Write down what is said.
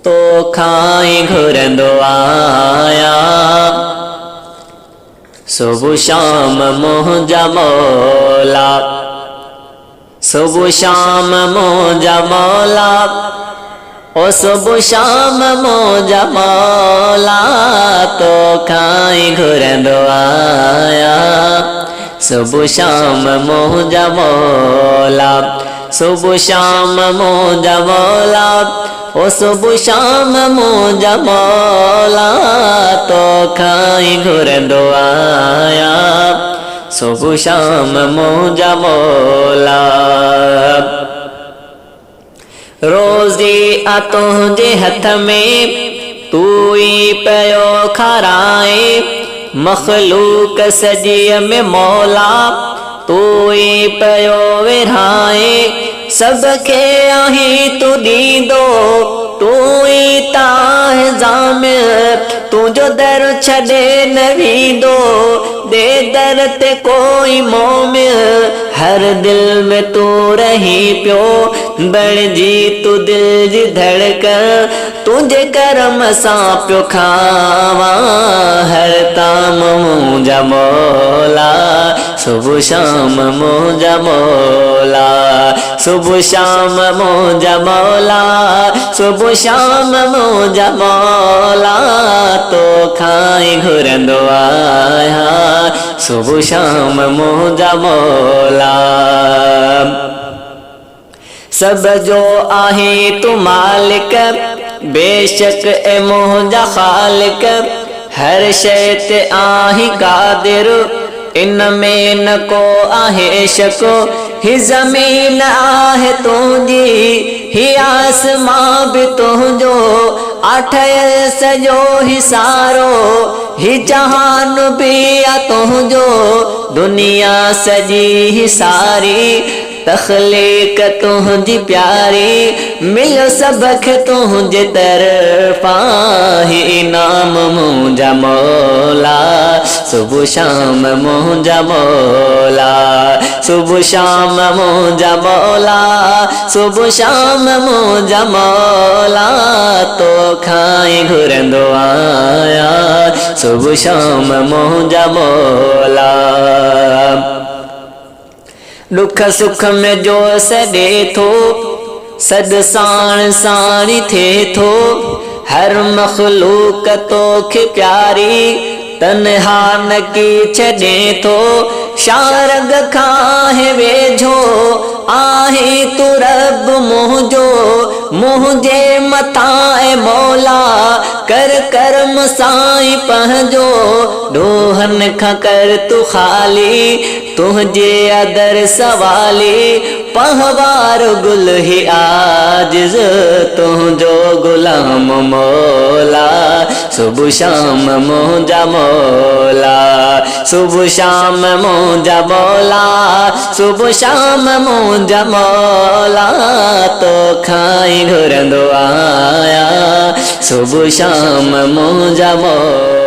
तो खाई घुरंदो आया सुबह शाम मुंहिंजा मौला सुबह शाम मुंहिंजा मौला ओ सुबह शाम मुंहिंजा मौला तो खाई घुरंदो आया सुबह शाम मुंहिंजा मौला सुबह शाम मुंहिंजा मौला ओ सुबह शाम मुंहिंजा मौला तो खाई घुरंदो आया सुबह शाम मुंहिंजा मौला रोज़ी आ तुंहिंजे हथ में तू ई पियो खाराए मखलूक सॼीअ में मौला तू ई पियो विरहाए सबके आहीं तू ॾींदो तू ई तां ज़ामिल तुंहिंजो दर छॾे न वेंदो दे दर ते कोई मोमिल हर दिल में तू रही पियो बणिजी तू दिल जी धड़कन तुंहिंजे करम सां पियो खावां हर ताम मुंहिंजा मौला सुबह शाम मुंहिंजा मौला सुबह शाम मुंहिंजा मौला सुबह शाम मुंहिंजा मौला तो खाई घुरंदो आया सुबह शाम मुंहिंजा मौला सब जो आहे तू मालिक बेशक ए मुंहिंजा ख़ालिक हर शइ ते आहीं क़ादिर इन में न को आहे शको ही ज़मीन आहे तुंहिंजी ही आसमां बि तुंहिंजो ठहियल सॼो ही सारो ही जहान बि आहे तुंहिंजो दुनिया सॼी ही सारी तख़लीक़ तुंहिंजी प्यारी मिलियो सबके तुंहिंजे तरफ़ां ही इनाम मुंहिंजा मौला सुबह शाम मुंहिंजा मौला सुबह शाम मुंहिंजा मौला सुबह शाम मुंहिंजा मौला तो खाई घुरंदो आया सुबह शाम मुंहिंजा मौला दुख सुख में जो सॾे थो सद साण साणी थिए थो हर मखलूक तोखे प्यारी तन्हा न की छॾे थो शारग खां वेझो आहे तू रब मुंहिंजो मुंहिंजे मथां ए मौला कर करम साईं पंहिंजो ॾोहनि खां कर तू ख़ाली तुंहिंजे अदर सवाली पहवार गुल ही आजिज़ तुंहिंजो गुलाम मौला सुबह शाम मुंहिंजा मौला सुबह शाम मुंहिंजा मौला सुबह शाम मुंहिंजा मौला तो खाई घुरंदो आया सुबह शाम मुंहिंजा मौला